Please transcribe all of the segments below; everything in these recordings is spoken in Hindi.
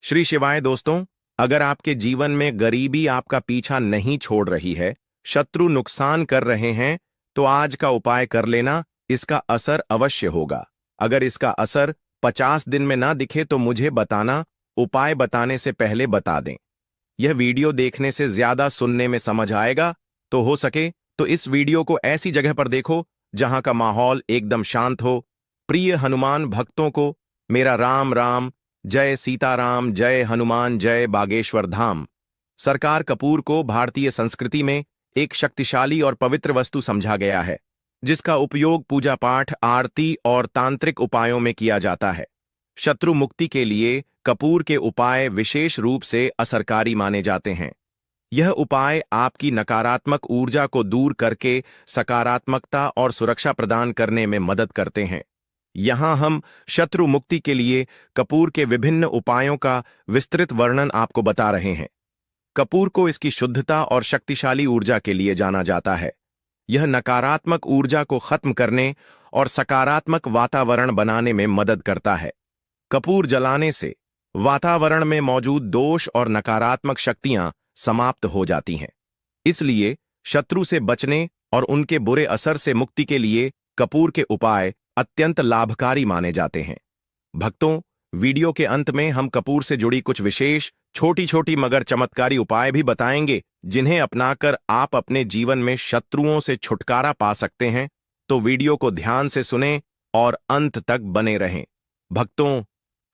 श्री शिवाय दोस्तों, अगर आपके जीवन में गरीबी आपका पीछा नहीं छोड़ रही है, शत्रु नुकसान कर रहे हैं, तो आज का उपाय कर लेना, इसका असर अवश्य होगा। अगर इसका असर 50 दिन में ना दिखे तो मुझे बताना, उपाय बताने से पहले बता दें। यह वीडियो देखने से ज्यादा सुनने में समझ आएगा, तो हो सके तो इस वीडियो को ऐसी जगह पर देखो जहां का माहौल एकदम शांत हो। प्रिय हनुमान भक्तों को मेरा राम राम, जय सीताराम, जय हनुमान, जय बागेश्वर धाम। सरकार कपूर को भारतीय संस्कृति में एक शक्तिशाली और पवित्र वस्तु समझा गया है, जिसका उपयोग पूजा पाठ, आरती और तांत्रिक उपायों में किया जाता है। शत्रु मुक्ति के लिए कपूर के उपाय विशेष रूप से असरकारी माने जाते हैं। यह उपाय आपकी नकारात्मक ऊर्जा को दूर करके सकारात्मकता और सुरक्षा प्रदान करने में मदद करते हैं। यहां हम शत्रु मुक्ति के लिए कपूर के विभिन्न उपायों का विस्तृत वर्णन आपको बता रहे हैं। कपूर को इसकी शुद्धता और शक्तिशाली ऊर्जा के लिए जाना जाता है। यह नकारात्मक ऊर्जा को खत्म करने और सकारात्मक वातावरण बनाने में मदद करता है। कपूर जलाने से वातावरण में मौजूद दोष और नकारात्मक शक्तियां समाप्त हो जाती हैं। इसलिए शत्रु से बचने और उनके बुरे असर से मुक्ति के लिए कपूर के उपाय अत्यंत लाभकारी माने जाते हैं। भक्तों, वीडियो के अंत में हम कपूर से जुड़ी कुछ विशेष छोटी छोटी मगर चमत्कारी उपाय भी बताएंगे, जिन्हें अपनाकर आप अपने जीवन में शत्रुओं से छुटकारा पा सकते हैं। तो वीडियो को ध्यान से सुनें और अंत तक बने रहें। भक्तों,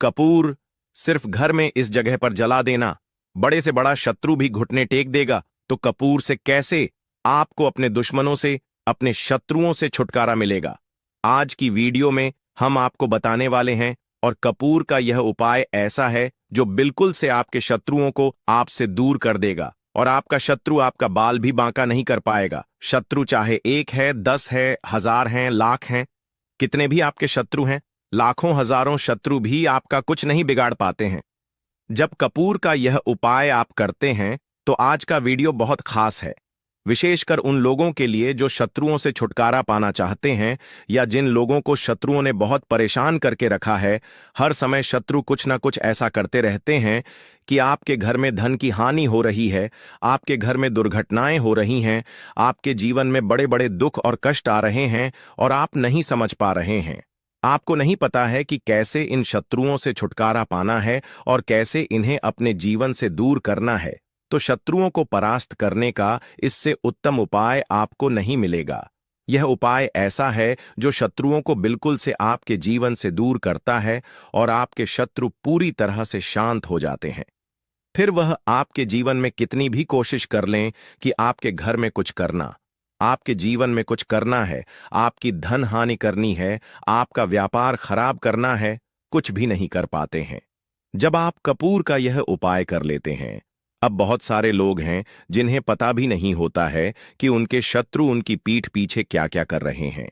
कपूर सिर्फ घर में इस जगह पर जला देना, बड़े से बड़ा शत्रु भी घुटने टेक देगा, तो कपूर से कैसे आपको अपने दुश्मनों से, अपने शत्रुओं से छुटकारा मिलेगा, आज की वीडियो में हम आपको बताने वाले हैं। और कपूर का यह उपाय ऐसा है जो बिल्कुल से आपके शत्रुओं को आपसे दूर कर देगा, और आपका शत्रु आपका बाल भी बांका नहीं कर पाएगा। शत्रु चाहे 1 है, 10 है, 1000 हैं, लाख हैं, कितने भी आपके शत्रु हैं, लाखों हजारों शत्रु भी आपका कुछ नहीं बिगाड़ पाते हैं। जब कपूर का यह उपाय आप करते हैं तो आज का वीडियो बहुत खास है, विशेषकर उन लोगों के लिए जो शत्रुओं से छुटकारा पाना चाहते हैं, या जिन लोगों को शत्रुओं ने बहुत परेशान करके रखा है। हर समय शत्रु कुछ ना कुछ ऐसा करते रहते हैं कि आपके घर में धन की हानि हो रही है, आपके घर में दुर्घटनाएं हो रही हैं, आपके जीवन में बड़े बड़े दुख और कष्ट आ रहे हैं, और आप नहीं समझ पा रहे हैं। आपको नहीं पता है कि कैसे इन शत्रुओं से छुटकारा पाना है और कैसे इन्हें अपने जीवन से दूर करना है। तो शत्रुओं को परास्त करने का इससे उत्तम उपाय आपको नहीं मिलेगा। यह उपाय ऐसा है जो शत्रुओं को बिल्कुल से आपके जीवन से दूर करता है, और आपके शत्रु पूरी तरह से शांत हो जाते हैं। फिर वह आपके जीवन में कितनी भी कोशिश कर लें कि आपके घर में कुछ करना, आपके जीवन में कुछ करना है, आपकी धन हानि करनी है, आपका व्यापार खराब करना है, कुछ भी नहीं कर पाते हैं। जब आप कपूर का यह उपाय कर लेते हैं, अब बहुत सारे लोग हैं जिन्हें पता भी नहीं होता है कि उनके शत्रु उनकी पीठ पीछे क्या क्या कर रहे हैं।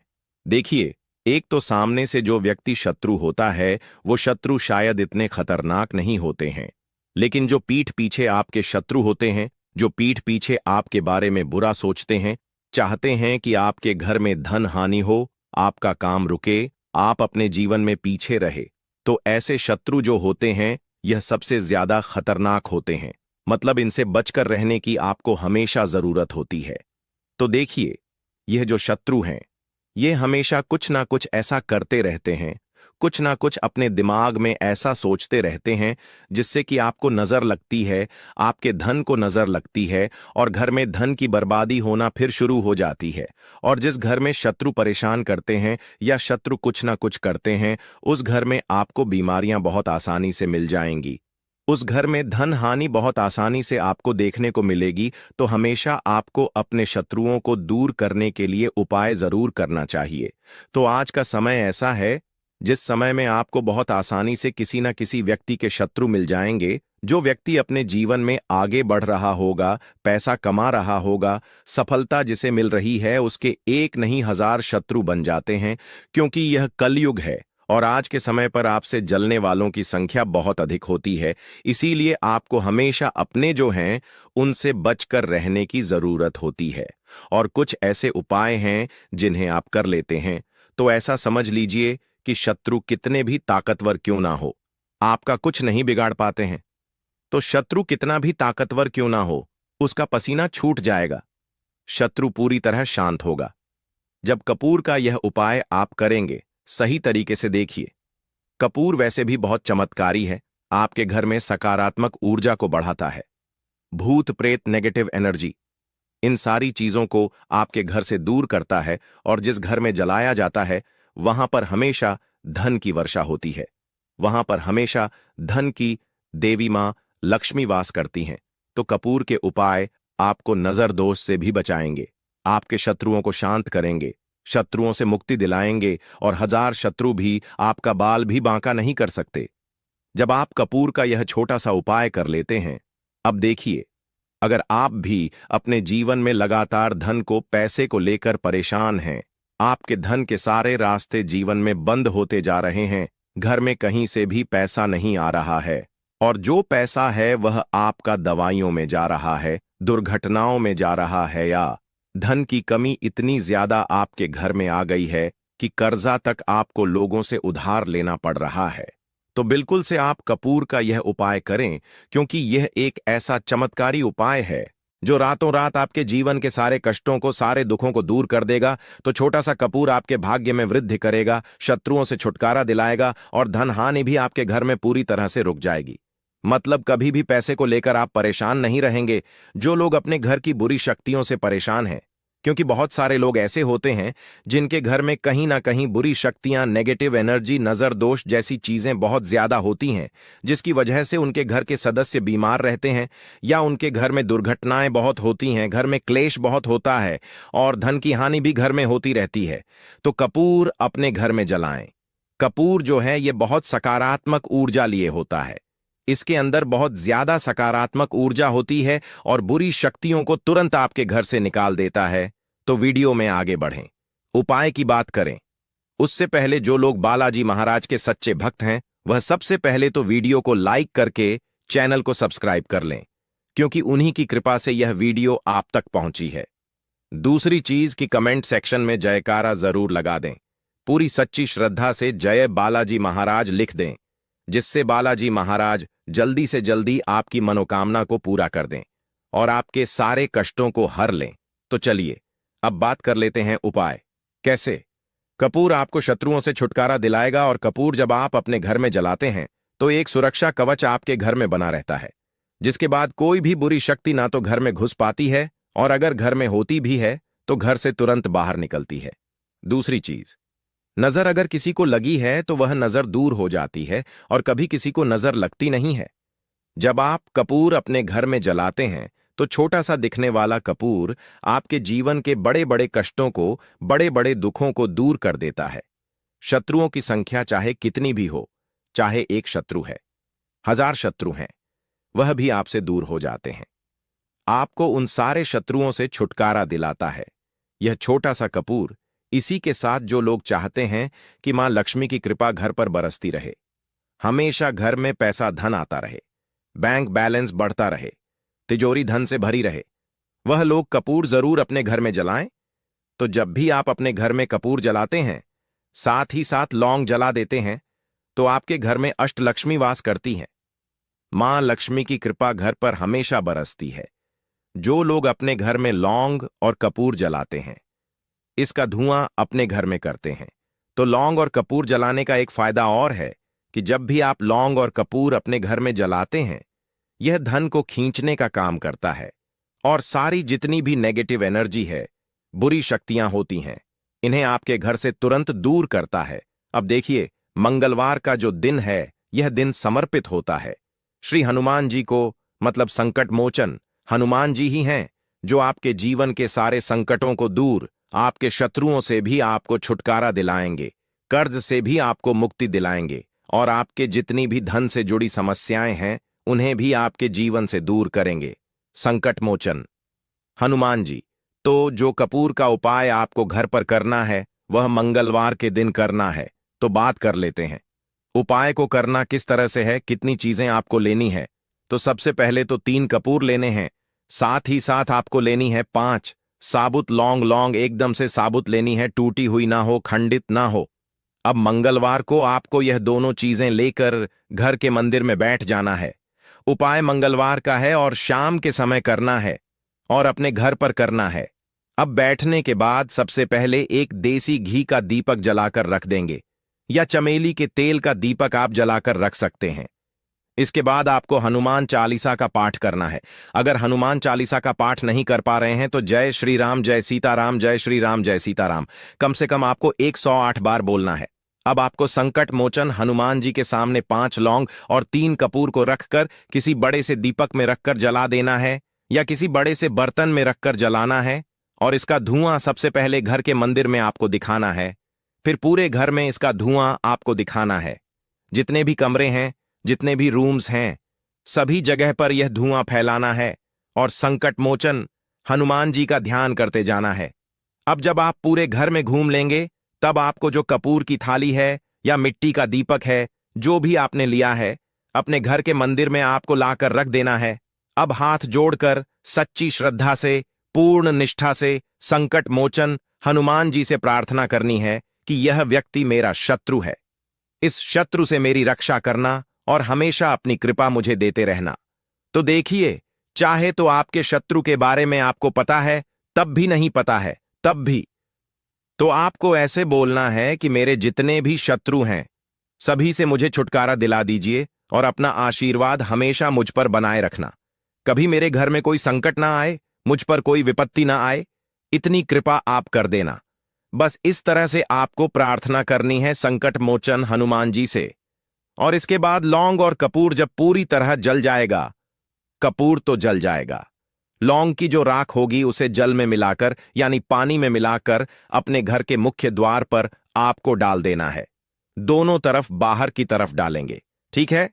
देखिए, एक तो सामने से जो व्यक्ति शत्रु होता है, वो शत्रु शायद इतने खतरनाक नहीं होते हैं, लेकिन जो पीठ पीछे आपके शत्रु होते हैं, जो पीठ पीछे आपके बारे में बुरा सोचते हैं, चाहते हैं कि आपके घर में धन हानि हो, आपका काम रुके, आप अपने जीवन में पीछे रहे, तो ऐसे शत्रु जो होते हैं, यह सबसे ज्यादा खतरनाक होते हैं। मतलब इनसे बचकर रहने की आपको हमेशा जरूरत होती है। तो देखिए, यह जो शत्रु हैं, ये हमेशा कुछ ना कुछ ऐसा करते रहते हैं, कुछ ना कुछ अपने दिमाग में ऐसा सोचते रहते हैं जिससे कि आपको नजर लगती है, आपके धन को नजर लगती है, और घर में धन की बर्बादी होना फिर शुरू हो जाती है। और जिस घर में शत्रु परेशान करते हैं या शत्रु कुछ ना कुछ करते हैं, उस घर में आपको बीमारियां बहुत आसानी से मिल जाएंगी, उस घर में धन हानि बहुत आसानी से आपको देखने को मिलेगी। तो हमेशा आपको अपने शत्रुओं को दूर करने के लिए उपाय जरूर करना चाहिए। तो आज का समय ऐसा है जिस समय में आपको बहुत आसानी से किसी न किसी व्यक्ति के शत्रु मिल जाएंगे। जो व्यक्ति अपने जीवन में आगे बढ़ रहा होगा, पैसा कमा रहा होगा, सफलता जिसे मिल रही है, उसके 1 नहीं 1000 शत्रु बन जाते हैं, क्योंकि यह कलयुग है और आज के समय पर आपसे जलने वालों की संख्या बहुत अधिक होती है। इसीलिए आपको हमेशा अपने जो हैं उनसे बचकर रहने की जरूरत होती है। और कुछ ऐसे उपाय हैं जिन्हें आप कर लेते हैं तो ऐसा समझ लीजिए कि शत्रु कितने भी ताकतवर क्यों ना हो, आपका कुछ नहीं बिगाड़ पाते हैं। तो शत्रु कितना भी ताकतवर क्यों ना हो, उसका पसीना छूट जाएगा। शत्रु पूरी तरह शांत होगा। जब कपूर का यह उपाय आप करेंगे, सही तरीके से देखिए। कपूर वैसे भी बहुत चमत्कारी है, आपके घर में सकारात्मक ऊर्जा को बढ़ाता है। भूत प्रेत, नेगेटिव एनर्जी, इन सारी चीजों को आपके घर से दूर करता है, और जिस घर में जलाया जाता है वहां पर हमेशा धन की वर्षा होती है। वहां पर हमेशा धन की देवी मां लक्ष्मी वास करती हैं। तो कपूर के उपाय आपको नजर दोष से भी बचाएंगे, आपके शत्रुओं को शांत करेंगे, शत्रुओं से मुक्ति दिलाएंगे, और 1000 शत्रु भी आपका बाल भी बांका नहीं कर सकते। जब आप कपूर का यह छोटा सा उपाय कर लेते हैं, अब देखिए, अगर आप भी अपने जीवन में लगातार धन को, पैसे को लेकर परेशान हैं, आपके धन के सारे रास्ते जीवन में बंद होते जा रहे हैं, घर में कहीं से भी पैसा नहीं आ रहा है, और जो पैसा है वह आपका दवाइयों में जा रहा है, दुर्घटनाओं में जा रहा है, या धन की कमी इतनी ज्यादा आपके घर में आ गई है कि कर्जा तक आपको लोगों से उधार लेना पड़ रहा है, तो बिल्कुल से आप कपूर का यह उपाय करें, क्योंकि यह एक ऐसा चमत्कारी उपाय है जो रातों रात आपके जीवन के सारे कष्टों को, सारे दुखों को दूर कर देगा। तो छोटा सा कपूर आपके भाग्य में वृद्धि करेगा, शत्रुओं से छुटकारा दिलाएगा, और धन हानि भी आपके घर में पूरी तरह से रुक जाएगी। मतलब कभी भी पैसे को लेकर आप परेशान नहीं रहेंगे। जो लोग अपने घर की बुरी शक्तियों से परेशान हैं, क्योंकि बहुत सारे लोग ऐसे होते हैं जिनके घर में कहीं ना कहीं बुरी शक्तियां, नेगेटिव एनर्जी, नजर दोष जैसी चीजें बहुत ज्यादा होती हैं, जिसकी वजह से उनके घर के सदस्य बीमार रहते हैं, या उनके घर में दुर्घटनाएं बहुत होती हैं, घर में क्लेश बहुत होता है, और धन की हानि भी घर में होती रहती है। तो कपूर अपने घर में जलाएं। कपूर जो है ये बहुत सकारात्मक ऊर्जा लिए होता है, इसके अंदर बहुत ज्यादा सकारात्मक ऊर्जा होती है, और बुरी शक्तियों को तुरंत आपके घर से निकाल देता है। तो वीडियो में आगे बढ़ें, उपाय की बात करें। उससे पहले जो लोग बालाजी महाराज के सच्चे भक्त हैं, वह सबसे पहले तो वीडियो को लाइक करके चैनल को सब्सक्राइब कर लें, क्योंकि उन्हीं की कृपा से यह वीडियो आप तक पहुंची है। दूसरी चीज कि कमेंट सेक्शन में जयकारा जरूर लगा दें, पूरी सच्ची श्रद्धा से जय बालाजी महाराज लिख दें, जिससे बालाजी महाराज जल्दी से जल्दी आपकी मनोकामना को पूरा कर दें और आपके सारे कष्टों को हर लें। तो चलिए अब बात कर लेते हैं उपाय कैसे। कपूर आपको शत्रुओं से छुटकारा दिलाएगा, और कपूर जब आप अपने घर में जलाते हैं तो एक सुरक्षा कवच आपके घर में बना रहता है, जिसके बाद कोई भी बुरी शक्ति ना तो घर में घुस पाती है, और अगर घर में होती भी है तो घर से तुरंत बाहर निकलती है। दूसरी चीज, नजर अगर किसी को लगी है तो वह नजर दूर हो जाती है, और कभी किसी को नजर लगती नहीं है। जब आप कपूर अपने घर में जलाते हैं तो छोटा सा दिखने वाला कपूर आपके जीवन के बड़े बड़े कष्टों को, बड़े बड़े दुखों को दूर कर देता है। शत्रुओं की संख्या चाहे कितनी भी हो, चाहे एक शत्रु है, 1000 शत्रु हैं, वह भी आपसे दूर हो जाते हैं। आपको उन सारे शत्रुओं से छुटकारा दिलाता है यह छोटा सा कपूर। इसी के साथ जो लोग चाहते हैं कि मां लक्ष्मी की कृपा घर पर बरसती रहे, हमेशा घर में पैसा धन आता रहे, बैंक बैलेंस बढ़ता रहे, तिजोरी धन से भरी रहे, वह लोग कपूर जरूर अपने घर में जलाएं। तो जब भी आप अपने घर में कपूर जलाते हैं, साथ ही साथ लौंग जला देते हैं, तो आपके घर में अष्टलक्ष्मी वास करती हैं। मां लक्ष्मी की कृपा घर पर हमेशा बरसती है। जो लोग अपने घर में लौंग और कपूर जलाते हैं, इसका धुआं अपने घर में करते हैं, तो लौंग और कपूर जलाने का एक फायदा और है कि जब भी आप लौंग और कपूर अपने घर में जलाते हैं, यह धन को खींचने का काम करता है, और सारी जितनी भी नेगेटिव एनर्जी है, बुरी शक्तियां होती हैं, इन्हें आपके घर से तुरंत दूर करता है। अब देखिए, मंगलवार का जो दिन है, यह दिन समर्पित होता है श्री हनुमान जी को, मतलब संकट मोचन हनुमान जी ही हैं जो आपके जीवन के सारे संकटों को दूर, आपके शत्रुओं से भी आपको छुटकारा दिलाएंगे, कर्ज से भी आपको मुक्ति दिलाएंगे, और आपके जितनी भी धन से जुड़ी समस्याएं हैं उन्हें भी आपके जीवन से दूर करेंगे। संकट मोचन हनुमान जी। तो जो कपूर का उपाय आपको घर पर करना है वह मंगलवार के दिन करना है। तो बात कर लेते हैं उपाय को करना किस तरह से है, कितनी चीजें आपको लेनी है। तो सबसे पहले तो 3 कपूर लेने हैं, साथ ही साथ आपको लेनी है 5 साबुत लौंग। लौंग एकदम से साबुत लेनी है, टूटी हुई ना हो, खंडित ना हो। अब मंगलवार को आपको यह दोनों चीजें लेकर घर के मंदिर में बैठ जाना है। उपाय मंगलवार का है और शाम के समय करना है और अपने घर पर करना है। अब बैठने के बाद सबसे पहले एक देसी घी का दीपक जलाकर रख देंगे या चमेली के तेल का दीपक आप जलाकर रख सकते हैं। इसके बाद आपको हनुमान चालीसा का पाठ करना है। अगर हनुमान चालीसा का पाठ नहीं कर पा रहे हैं तो जय श्री राम जय सीताराम जय श्री राम जय सीताराम कम से कम आपको 108 बार बोलना है। अब आपको संकट मोचन हनुमान जी के सामने 5 लौंग और 3 कपूर को रखकर किसी बड़े से दीपक में रखकर जला देना है या किसी बड़े से बर्तन में रखकर जलाना है और इसका धुआं सबसे पहले घर के मंदिर में आपको दिखाना है। फिर पूरे घर में इसका धुआं आपको दिखाना है। जितने भी कमरे हैं, जितने भी रूम्स हैं, सभी जगह पर यह धुआं फैलाना है और संकट मोचन हनुमान जी का ध्यान करते जाना है। अब जब आप पूरे घर में घूम लेंगे तब आपको जो कपूर की थाली है या मिट्टी का दीपक है, जो भी आपने लिया है, अपने घर के मंदिर में आपको लाकर रख देना है। अब हाथ जोड़कर सच्ची श्रद्धा से, पूर्ण निष्ठा से संकट मोचन हनुमान जी से प्रार्थना करनी है कि यह व्यक्ति मेरा शत्रु है, इस शत्रु से मेरी रक्षा करना और हमेशा अपनी कृपा मुझे देते रहना। तो देखिए, चाहे तो आपके शत्रु के बारे में आपको पता है, तब भी नहीं पता है, तब भी तो आपको ऐसे बोलना है कि मेरे जितने भी शत्रु हैं, सभी से मुझे छुटकारा दिला दीजिए और अपना आशीर्वाद हमेशा मुझ पर बनाए रखना। कभी मेरे घर में कोई संकट ना आए, मुझ पर कोई विपत्ति ना आए, इतनी कृपा आप कर देना। बस इस तरह से आपको प्रार्थना करनी है संकट मोचन हनुमान जी से। और इसके बाद लौंग और कपूर जब पूरी तरह जल जाएगा, कपूर तो जल जाएगा, लौंग की जो राख होगी उसे जल में मिलाकर यानी पानी में मिलाकर अपने घर के मुख्य द्वार पर आपको डाल देना है। दोनों तरफ बाहर की तरफ डालेंगे, ठीक है?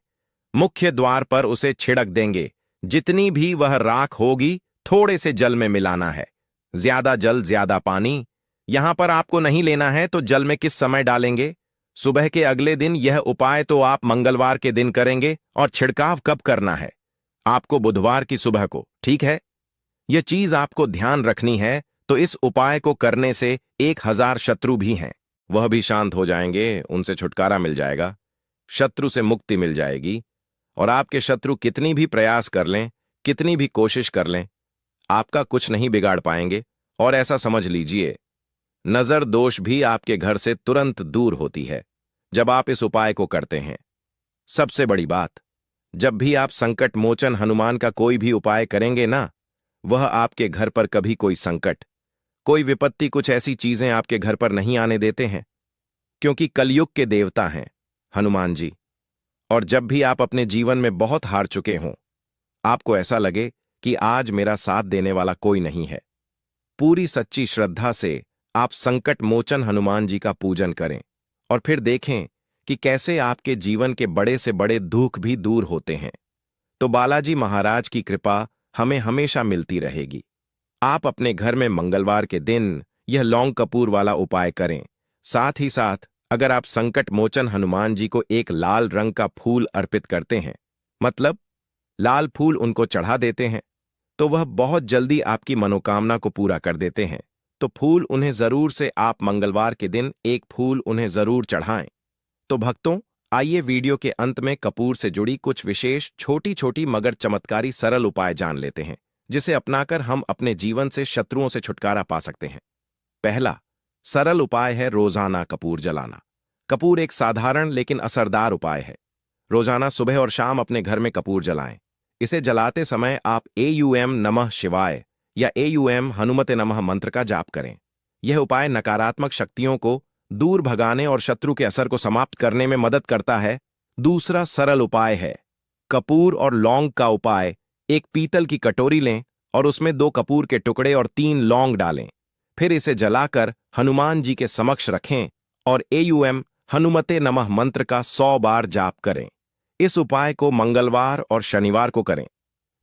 मुख्य द्वार पर उसे छिड़क देंगे। जितनी भी वह राख होगी थोड़े से जल में मिलाना है। ज्यादा जल ज्यादा पानी यहां पर आपको नहीं लेना है। तो जल में किस समय डालेंगे? सुबह के अगले दिन। यह उपाय तो आप मंगलवार के दिन करेंगे और छिड़काव कब करना है? आपको बुधवार की सुबह को, ठीक है? यह चीज आपको ध्यान रखनी है। तो इस उपाय को करने से 1000 शत्रु भी हैं, वह भी शांत हो जाएंगे, उनसे छुटकारा मिल जाएगा, शत्रु से मुक्ति मिल जाएगी। और आपके शत्रु कितनी भी प्रयास कर लें, कितनी भी कोशिश कर लें, आपका कुछ नहीं बिगाड़ पाएंगे। और ऐसा समझ लीजिए, नजर दोष भी आपके घर से तुरंत दूर होती है जब आप इस उपाय को करते हैं। सबसे बड़ी बात, जब भी आप संकट मोचन हनुमान का कोई भी उपाय करेंगे ना, वह आपके घर पर कभी कोई संकट, कोई विपत्ति, कुछ ऐसी चीजें आपके घर पर नहीं आने देते हैं, क्योंकि कलयुग के देवता हैं हनुमान जी। और जब भी आप अपने जीवन में बहुत हार चुके हों, आपको ऐसा लगे कि आज मेरा साथ देने वाला कोई नहीं है, पूरी सच्ची श्रद्धा से आप संकट मोचन हनुमान जी का पूजन करें और फिर देखें कि कैसे आपके जीवन के बड़े से बड़े दुख भी दूर होते हैं। तो बालाजी महाराज की कृपा हमें हमेशा मिलती रहेगी। आप अपने घर में मंगलवार के दिन यह लौंग कपूर वाला उपाय करें। साथ ही साथ अगर आप संकट मोचन हनुमान जी को एक लाल रंग का फूल अर्पित करते हैं, मतलब लाल फूल उनको चढ़ा देते हैं, तो वह बहुत जल्दी आपकी मनोकामना को पूरा कर देते हैं। तो फूल उन्हें जरूर से आप मंगलवार के दिन एक फूल उन्हें जरूर चढ़ाएं। तो भक्तों, आइए वीडियो के अंत में कपूर से जुड़ी कुछ विशेष छोटी छोटी मगर चमत्कारी सरल उपाय जान लेते हैं, जिसे अपनाकर हम अपने जीवन से शत्रुओं से छुटकारा पा सकते हैं। पहला सरल उपाय है रोजाना कपूर जलाना। कपूर एक साधारण लेकिन असरदार उपाय है। रोजाना सुबह और शाम अपने घर में कपूर जलाएं। इसे जलाते समय आप एयूएम नमः शिवाय या एयूएम हनुमते नमः मंत्र का जाप करें। यह उपाय नकारात्मक शक्तियों को दूर भगाने और शत्रु के असर को समाप्त करने में मदद करता है। दूसरा सरल उपाय है कपूर और लौंग का उपाय। एक पीतल की कटोरी लें और उसमें 2 कपूर के टुकड़े और 3 लौंग डालें। फिर इसे जलाकर हनुमान जी के समक्ष रखें और एयूएम हनुमते नमः मंत्र का 100 बार जाप करें। इस उपाय को मंगलवार और शनिवार को करें।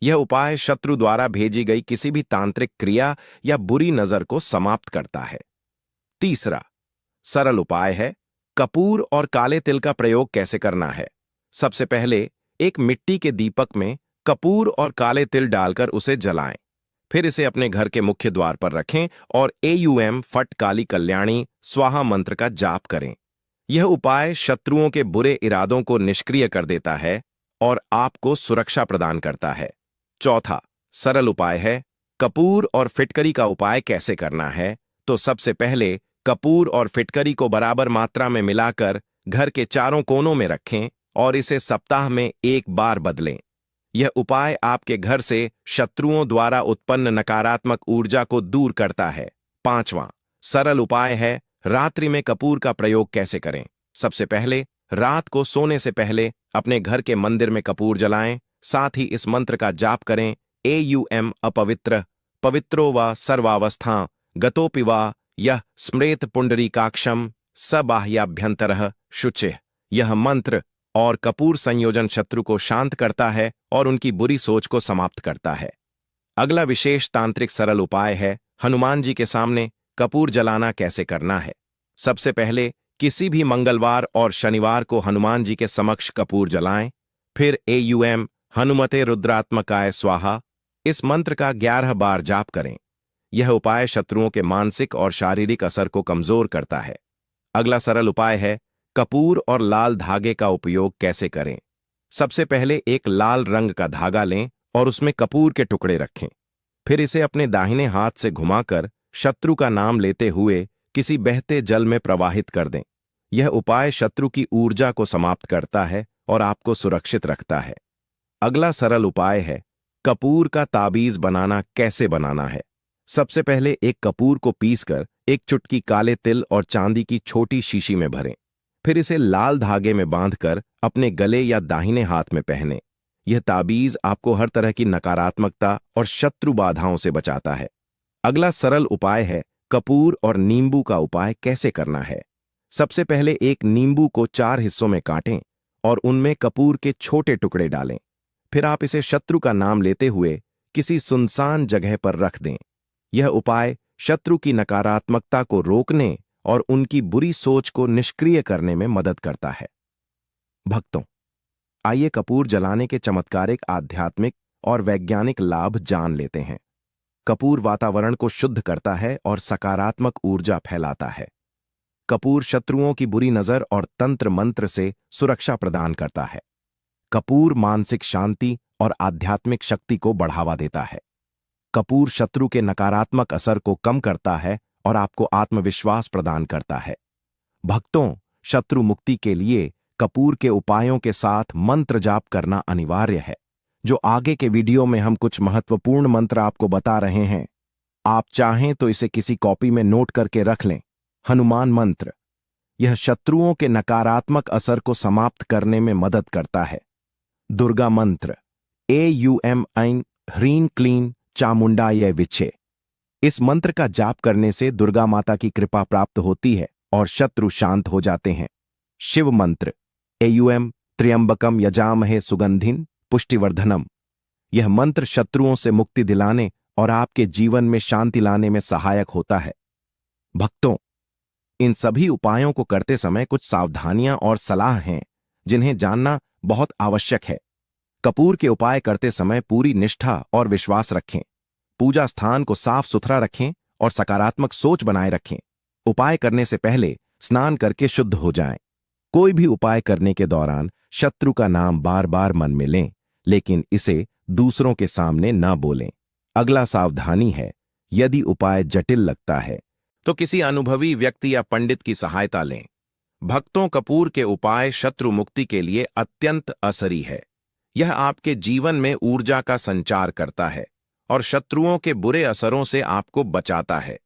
यह उपाय शत्रु द्वारा भेजी गई किसी भी तांत्रिक क्रिया या बुरी नजर को समाप्त करता है। तीसरा सरल उपाय है कपूर और काले तिल का प्रयोग कैसे करना है। सबसे पहले एक मिट्टी के दीपक में कपूर और काले तिल डालकर उसे जलाएं। फिर इसे अपने घर के मुख्य द्वार पर रखें और एयूएम फट काली कल्याणी स्वाहा मंत्र का जाप करें। यह उपाय शत्रुओं के बुरे इरादों को निष्क्रिय कर देता है और आपको सुरक्षा प्रदान करता है। चौथा सरल उपाय है कपूर और फिटकरी का उपाय कैसे करना है। तो सबसे पहले कपूर और फिटकरी को बराबर मात्रा में मिलाकर घर के चारों कोनों में रखें और इसे सप्ताह में एक बार बदलें। यह उपाय आपके घर से शत्रुओं द्वारा उत्पन्न नकारात्मक ऊर्जा को दूर करता है। पांचवां सरल उपाय है रात्रि में कपूर का प्रयोग कैसे करें। सबसे पहले रात को सोने से पहले अपने घर के मंदिर में कपूर जलाएं। साथ ही इस मंत्र का जाप करें। एयुएम अपवित्र पवित्रो व सर्वावस्था गतोपि वा यह स्मृत पुंडरीकाक्षम सबाह्याभ्यंतरः शुचिः। यह मंत्र और कपूर संयोजन शत्रु को शांत करता है और उनकी बुरी सोच को समाप्त करता है। अगला विशेष तांत्रिक सरल उपाय है हनुमान जी के सामने कपूर जलाना कैसे करना है। सबसे पहले किसी भी मंगलवार और शनिवार को हनुमान जी के समक्ष कपूर जलाएं। फिर एयुएम हनुमते रुद्रात्मकाय स्वाहा इस मंत्र का 11 बार जाप करें। यह उपाय शत्रुओं के मानसिक और शारीरिक असर को कमजोर करता है। अगला सरल उपाय है कपूर और लाल धागे का उपयोग कैसे करें। सबसे पहले एक लाल रंग का धागा लें और उसमें कपूर के टुकड़े रखें। फिर इसे अपने दाहिने हाथ से घुमाकर शत्रु का नाम लेते हुए किसी बहते जल में प्रवाहित कर दें। यह उपाय शत्रु की ऊर्जा को समाप्त करता है और आपको सुरक्षित रखता है। अगला सरल उपाय है कपूर का ताबीज बनाना कैसे बनाना है। सबसे पहले एक कपूर को पीसकर एक चुटकी काले तिल और चांदी की छोटी शीशी में भरें। फिर इसे लाल धागे में बांधकर अपने गले या दाहिने हाथ में पहनें। यह ताबीज आपको हर तरह की नकारात्मकता और शत्रु बाधाओं से बचाता है। अगला सरल उपाय है कपूर और नींबू का उपाय कैसे करना है। सबसे पहले एक नींबू को 4 हिस्सों में काटें और उनमें कपूर के छोटे टुकड़े डालें। फिर आप इसे शत्रु का नाम लेते हुए किसी सुनसान जगह पर रख दें। यह उपाय शत्रु की नकारात्मकता को रोकने और उनकी बुरी सोच को निष्क्रिय करने में मदद करता है। भक्तों, आइए कपूर जलाने के चमत्कारिक आध्यात्मिक और वैज्ञानिक लाभ जान लेते हैं। कपूर वातावरण को शुद्ध करता है और सकारात्मक ऊर्जा फैलाता है। कपूर शत्रुओं की बुरी नजर और तंत्र मंत्र से सुरक्षा प्रदान करता है। कपूर मानसिक शांति और आध्यात्मिक शक्ति को बढ़ावा देता है। कपूर शत्रु के नकारात्मक असर को कम करता है और आपको आत्मविश्वास प्रदान करता है। भक्तों, शत्रु मुक्ति के लिए कपूर के उपायों के साथ मंत्र जाप करना अनिवार्य है। जो आगे के वीडियो में हम कुछ महत्वपूर्ण मंत्र आपको बता रहे हैं, आप चाहें तो इसे किसी कॉपी में नोट करके रख लें। हनुमान मंत्र, यह शत्रुओं के नकारात्मक असर को समाप्त करने में मदद करता है। दुर्गा मंत्र, एयुएम ऐं ह्रीं क्लीं चामुंडाय विचे। इस मंत्र का जाप करने से दुर्गा माता की कृपा प्राप्त होती है और शत्रु शांत हो जाते हैं। शिव मंत्र, एयुएम त्र्यंबकम यजामहे सुगंधिं पुष्टिवर्धनम। यह मंत्र शत्रुओं से मुक्ति दिलाने और आपके जीवन में शांति लाने में सहायक होता है। भक्तों, इन सभी उपायों को करते समय कुछ सावधानियां और सलाह हैं जिन्हें जानना बहुत आवश्यक है। कपूर के उपाय करते समय पूरी निष्ठा और विश्वास रखें। पूजा स्थान को साफ सुथरा रखें और सकारात्मक सोच बनाए रखें। उपाय करने से पहले स्नान करके शुद्ध हो जाएं। कोई भी उपाय करने के दौरान शत्रु का नाम बार बार मन में लें, लेकिन इसे दूसरों के सामने न बोलें। अगला सावधानी है, यदि उपाय जटिल लगता है तो किसी अनुभवी व्यक्ति या पंडित की सहायता लें। भक्तों, कपूर के उपाय शत्रु मुक्ति के लिए अत्यंत असरी है। यह आपके जीवन में ऊर्जा का संचार करता है और शत्रुओं के बुरे असरों से आपको बचाता है।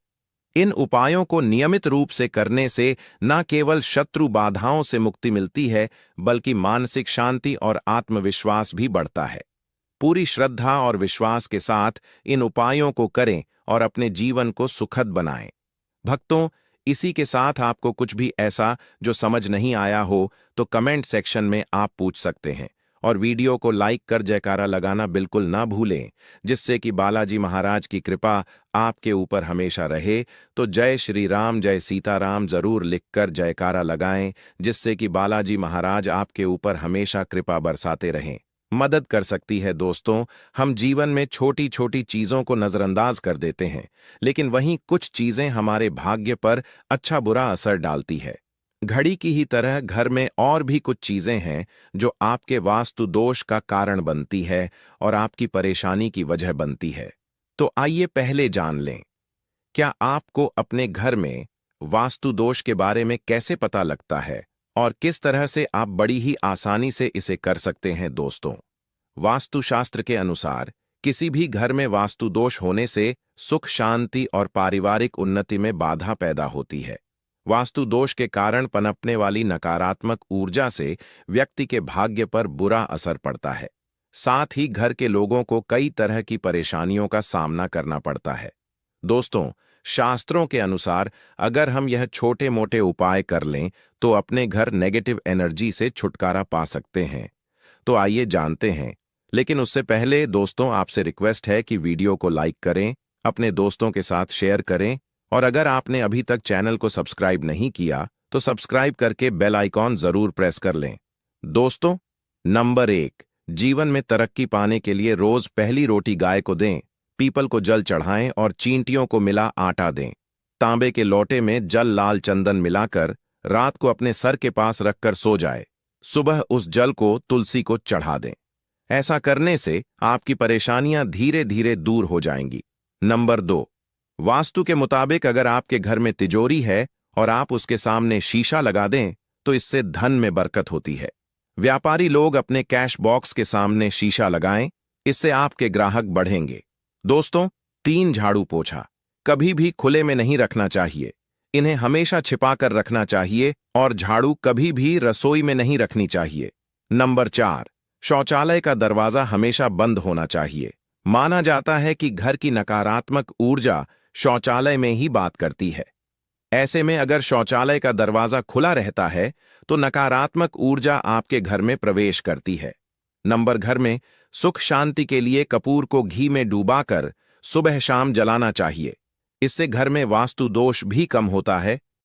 इन उपायों को नियमित रूप से करने से न केवल शत्रु बाधाओं से मुक्ति मिलती है, बल्कि मानसिक शांति और आत्मविश्वास भी बढ़ता है। पूरी श्रद्धा और विश्वास के साथ इन उपायों को करें और अपने जीवन को सुखद बनाएं। भक्तों, इसी के साथ आपको कुछ भी ऐसा जो समझ नहीं आया हो तो कमेंट सेक्शन में आप पूछ सकते हैं और वीडियो को लाइक कर जयकारा लगाना बिल्कुल ना भूलें, जिससे कि बालाजी महाराज की कृपा आपके ऊपर हमेशा रहे। तो जय श्री राम, जय सीताराम जरूर लिखकर जयकारा लगाएं, जिससे कि बालाजी महाराज आपके ऊपर हमेशा कृपा बरसाते रहें। मदद कर सकती है दोस्तों। हम जीवन में छोटी छोटी चीजों को नजरअंदाज कर देते हैं, लेकिन वहीं कुछ चीजें हमारे भाग्य पर अच्छा बुरा असर डालती है। घड़ी की ही तरह घर में और भी कुछ चीजें हैं जो आपके वास्तु दोष का कारण बनती है और आपकी परेशानी की वजह बनती है। तो आइए पहले जान लें, क्या आपको अपने घर में वास्तु दोष के बारे में कैसे पता लगता है और किस तरह से आप बड़ी ही आसानी से इसे कर सकते हैं। दोस्तों, वास्तुशास्त्र के अनुसार किसी भी घर में वास्तु दोष होने से सुख, शांति और पारिवारिक उन्नति में बाधा पैदा होती है। वास्तु दोष के कारण पनपने वाली नकारात्मक ऊर्जा से व्यक्ति के भाग्य पर बुरा असर पड़ता है। साथ ही घर के लोगों को कई तरह की परेशानियों का सामना करना पड़ता है। दोस्तों, शास्त्रों के अनुसार अगर हम यह छोटे मोटे उपाय कर लें तो अपने घर नेगेटिव एनर्जी से छुटकारा पा सकते हैं। तो आइए जानते हैं, लेकिन उससे पहले दोस्तों आपसे रिक्वेस्ट है कि वीडियो को लाइक करें, अपने दोस्तों के साथ शेयर करें और अगर आपने अभी तक चैनल को सब्सक्राइब नहीं किया तो सब्सक्राइब करके बेल आइकॉन जरूर प्रेस कर लें। दोस्तों, नंबर 1, जीवन में तरक्की पाने के लिए रोज पहली रोटी गाय को दें, पीपल को जल चढ़ाएं और चींटियों को मिला आटा दें। तांबे के लोटे में जल लाल चंदन मिलाकर रात को अपने सर के पास रखकर सो जाए। सुबह उस जल को तुलसी को चढ़ा दें। ऐसा करने से आपकी परेशानियां धीरे धीरे दूर हो जाएंगी। नंबर 2, वास्तु के मुताबिक अगर आपके घर में तिजोरी है और आप उसके सामने शीशा लगा दें तो इससे धन में बरकत होती है। व्यापारी लोग अपने कैश बॉक्स के सामने शीशा लगाएं, इससे आपके ग्राहक बढ़ेंगे। दोस्तों, 3 झाड़ू पोछा कभी भी खुले में नहीं रखना चाहिए, इन्हें हमेशा छिपाकर रखना चाहिए और झाड़ू कभी भी रसोई में नहीं रखनी चाहिए। नंबर 4, शौचालय का दरवाजा हमेशा बंद होना चाहिए। माना जाता है कि घर की नकारात्मक ऊर्जा शौचालय में ही बात करती है। ऐसे में अगर शौचालय का दरवाजा खुला रहता है तो नकारात्मक ऊर्जा आपके घर में प्रवेश करती है। नंबर घर में सुख शांति के लिए कपूर को घी में डुबाकर सुबह शाम जलाना चाहिए। इससे घर में वास्तु दोष भी कम होता है